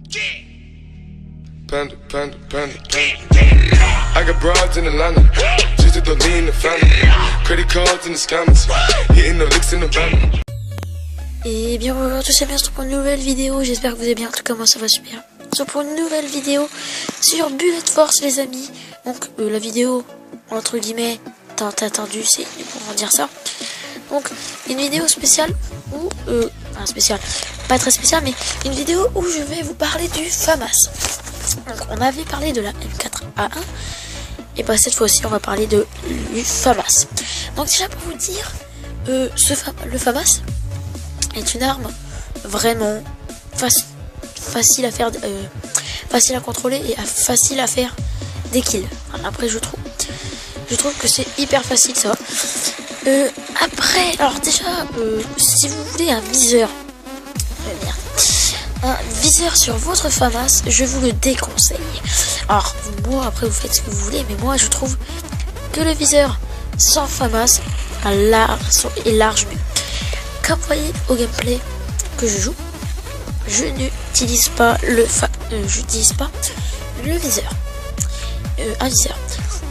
Panda, panda, panda, panda. I got broads in Atlanta, just to lean the family. Credit cards in the scammers, hitting the licks in the van. Et bien bonjour à tous et bienvenue pour une nouvelle vidéo, j'espère que vous allez bien, en tout cas moi ça va super. C'est pour une nouvelle vidéo sur Bullet Force les amis. Donc la vidéo entre guillemets tant attendue, c'est pour dire ça. Donc une vidéo spéciale où enfin spéciale, pas très spéciale, mais une vidéo où je vais vous parler du FAMAS. Donc on avait parlé de la M4A1 et bah cette fois-ci on va parler de du FAMAS. Donc déjà pour vous dire, le FAMAS est une arme vraiment facile à faire, facile à contrôler et facile à faire des kills. Après je trouve que c'est hyper facile ça. Après, alors déjà, si vous voulez un viseur, un viseur sur votre FAMAS, je vous le déconseille. Alors moi après vous faites ce que vous voulez, mais moi je trouve que le viseur sans FAMAS est large mieux. Comme vous voyez au gameplay que je joue, je n'utilise pas le viseur, un viseur.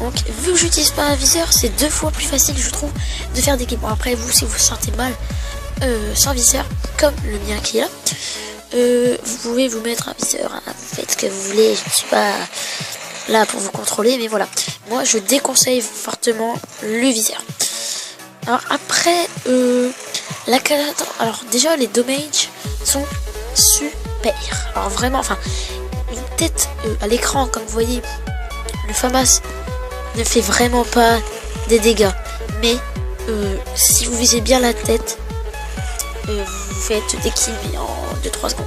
Donc vu que j'utilise pas un viseur, c'est 2 fois plus facile je trouve de faire des kills. Bon, après vous, si vous vous sentez mal sans viseur, comme le mien qui est là, vous pouvez vous mettre un viseur, hein, vous faites ce que vous voulez, je ne suis pas là pour vous contrôler, mais voilà, moi je déconseille fortement le viseur. Alors après alors déjà les damages sont super, alors vraiment, enfin peut-être à l'écran comme vous voyez le FAMAS ne fait vraiment pas des dégâts, mais si vous visez bien la tête, vous faites des kills en 2-3 secondes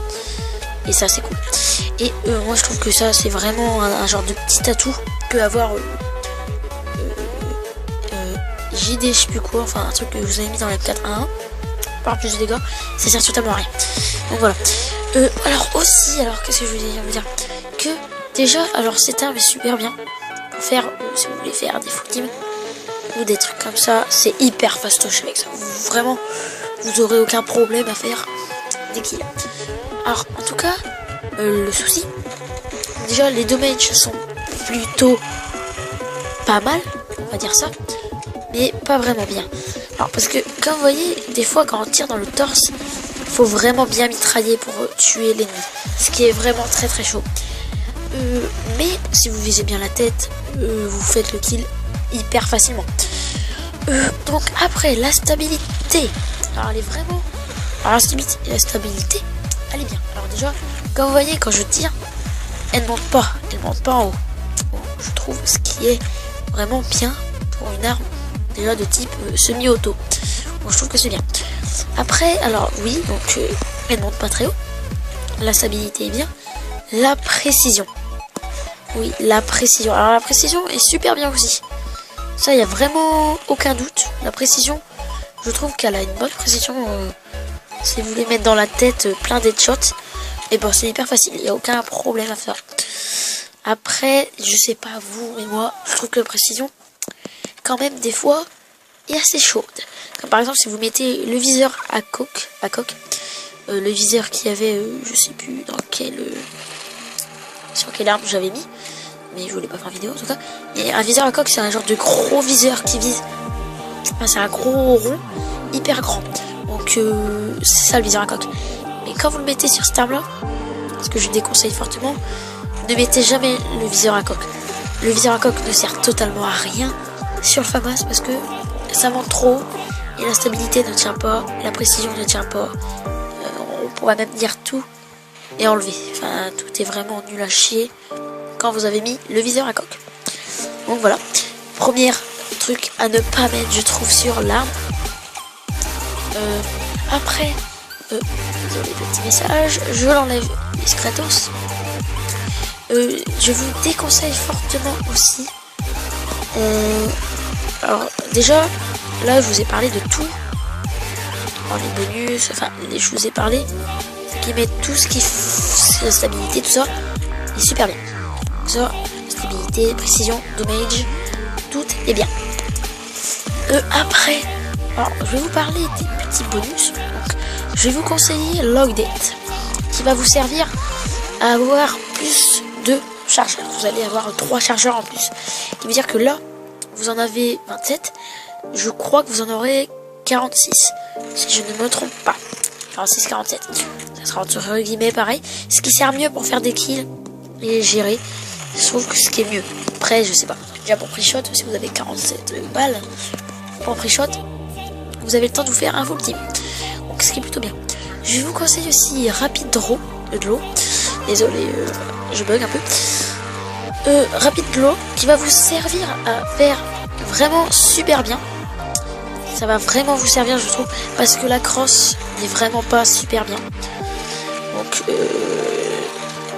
et ça c'est cool. Et moi je trouve que ça c'est vraiment un genre de petit atout que avoir JD je sais plus quoi, enfin un truc que vous avez mis dans la 4-1 par plus de dégâts, ça sert totalement à rien. Donc voilà. Alors aussi, alors qu'est-ce que je voulais vous dire, que déjà alors cette arme est super bien pour faire si vous voulez faire des full teams ou des trucs comme ça, c'est hyper fastoche avec ça. Vraiment vous aurez aucun problème à faire des kills. Alors en tout cas le souci, déjà les damages sont plutôt pas mal, on va dire ça, mais pas vraiment bien. Alors parce que comme vous voyez, des fois quand on tire dans le torse, il faut vraiment bien mitrailler pour tuer l'ennemi, ce qui est vraiment très très chaud. Mais si vous visez bien la tête, vous faites le kill hyper facilement. Donc après la stabilité, alors elle est vraiment, alors la stabilité elle est bien. Alors déjà comme vous voyez quand je tire, elle ne monte pas en haut. Bon, je trouve ce qui est vraiment bien pour une arme déjà de type semi-auto. Bon, je trouve que c'est bien. Après alors oui, donc elle ne monte pas très haut, la stabilité est bien, la précision. Oui, la précision. Alors la précision est super bien aussi. Ça, il n'y a vraiment aucun doute. La précision, je trouve qu'elle a une bonne précision. Si vous voulez mettre dans la tête plein d'headshots, et ben c'est hyper facile. Il n'y a aucun problème à faire. Après, je sais pas vous, mais moi, je trouve que la précision, quand même, des fois, est assez chaude. Comme par exemple, si vous mettez le viseur à coque, le viseur qui avait, je sais plus dans sur quelle arme j'avais mis, mais je voulais pas faire vidéo en tout cas. Et un viseur à coque, c'est un genre de gros viseur qui vise, enfin, c'est un gros rond hyper grand, donc c'est ça le viseur à coque. Mais quand vous le mettez sur cette arme là, ce que je déconseille fortement, ne mettez jamais le viseur à coque. Le viseur à coque ne sert totalement à rien sur le FAMAS parce que ça monte trop et la stabilité ne tient pas, la précision ne tient pas, on pourra même dire tout et enlever, enfin tout est vraiment nul à chier quand vous avez mis le viseur à coque. Donc voilà, premier truc à ne pas mettre je trouve sur l'arme. Après désolé petit message, je l'enlève discretos. Je vous déconseille fortement aussi, alors déjà là je vous ai parlé de tout, les bonus, enfin je vous ai parlé qui met tout ce qui la stabilité, tout ça est super bien. Ça, stabilité, précision, damage, tout est bien. Après, alors je vais vous parler des petits bonus. Donc, je vais vous conseiller Log Date, qui va vous servir à avoir plus de chargeurs. Vous allez avoir 3 chargeurs en plus. Ce qui veut dire que là, vous en avez 27. Je crois que vous en aurez 46. Si je ne me trompe pas. 46, 47. Ça sera entre guillemets pareil. Ce qui sert mieux pour faire des kills et gérer. Je trouve que ce qui est mieux. Après, je sais pas. Déjà pour pre-shot, si vous avez 47 balles, pour pre-shot, vous avez le temps de vous faire un full team. Donc ce qui est plutôt bien. Je vous conseille aussi Rapid Draw de l'eau. Désolé, je bug un peu. Rapid Draw qui va vous servir à faire vraiment super bien. Ça va vraiment vous servir, je trouve, parce que la crosse n'est vraiment pas super bien. Donc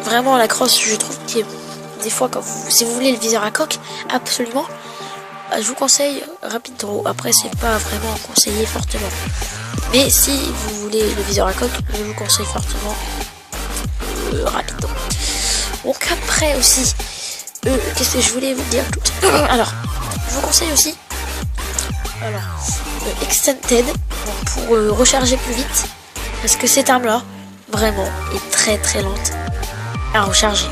vraiment la crosse, je trouve que des fois quand si vous voulez le viseur à coque, absolument, je vous conseille Rapid Draw. Après c'est pas vraiment conseillé fortement. Mais si vous voulez le viseur à coque, je vous conseille fortement Rapid Draw. Donc après aussi, qu'est-ce que je voulais vous dire tout. Alors, je vous conseille aussi Extended pour recharger plus vite. Parce que cette arme là, vraiment, est très très lente à recharger.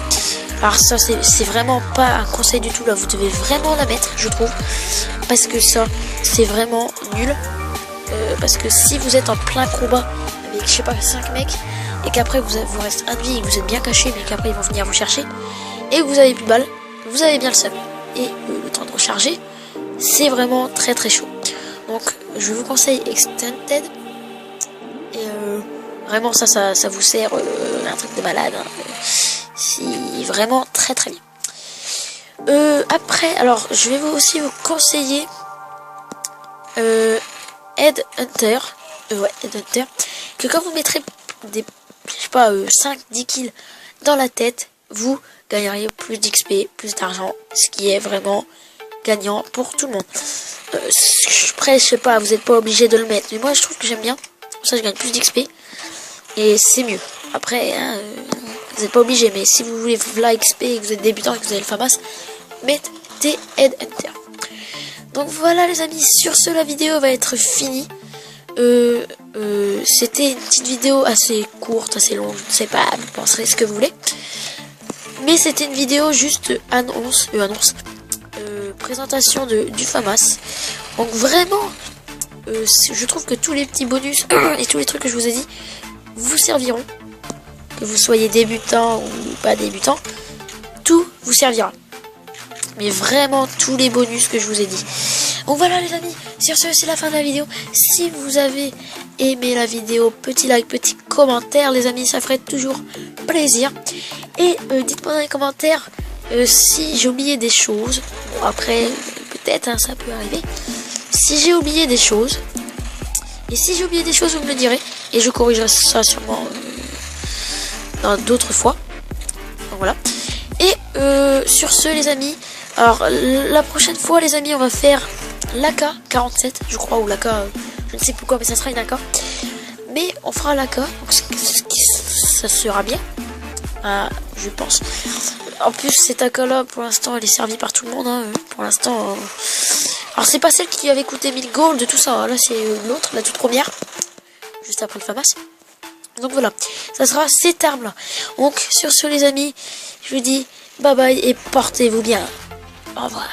Alors ça c'est vraiment pas un conseil du tout là, vous devez vraiment la mettre je trouve. Parce que ça c'est vraiment nul. Parce que si vous êtes en plein combat avec je sais pas 5 mecs et qu'après vous reste un de vie et que vous êtes bien caché mais qu'après ils vont venir vous chercher et que vous avez plus de balles, vous avez bien le seum. Et le temps de recharger c'est vraiment très très chaud. Donc je vous conseille Extended. Et vraiment ça vous sert un truc de malade. Hein. C'est vraiment très très bien. Après, alors je vais aussi vous conseiller Headhunter. Headhunter. Que quand vous mettrez des, je sais pas, 5-10 kills dans la tête, vous gagneriez plus d'XP, plus d'argent. Ce qui est vraiment gagnant pour tout le monde. Après, je sais pas, vous n'êtes pas obligé de le mettre. Mais moi je trouve que j'aime bien. Comme ça je gagne plus d'XP. Et c'est mieux. Après, hein, vous n'êtes pas obligé, mais si vous voulez la XP et que vous êtes débutant et que vous avez le FAMAS, mettez Headhunter. Donc voilà les amis, sur ce la vidéo va être finie. C'était une petite vidéo assez courte, assez longue, je ne sais pas, vous penserez ce que vous voulez. Mais c'était une vidéo juste présentation du FAMAS. Donc vraiment, je trouve que tous les petits bonus et tous les trucs que je vous ai dit vous serviront. Que vous soyez débutant ou pas débutant, tout vous servira. Mais vraiment tous les bonus que je vous ai dit. Donc voilà les amis, sur ce c'est la fin de la vidéo. Si vous avez aimé la vidéo, petit like, petit commentaire les amis, ça ferait toujours plaisir. Et dites-moi dans les commentaires si j'ai oublié des choses. Bon, après peut-être hein, ça peut arriver. Si j'ai oublié des choses. Et si j'ai oublié des choses vous me le direz. Et je corrigerai ça sûrement dans d'autres fois. Donc voilà. Et sur ce les amis, alors la prochaine fois les amis on va faire l'AK-47 je crois, ou l'AK je ne sais plus quoi, mais ça sera une AK. Mais on fera l'AK, donc ça sera bien, je pense. En plus cette AK là pour l'instant elle est servie par tout le monde hein, pour l'instant. Alors c'est pas celle qui avait coûté 1000 gold tout ça, là c'est l'autre, la toute première, juste après le FAMAS. Donc voilà, ça sera cette arme là. Donc sur ce les amis, je vous dis bye bye et portez-vous bien. Au revoir.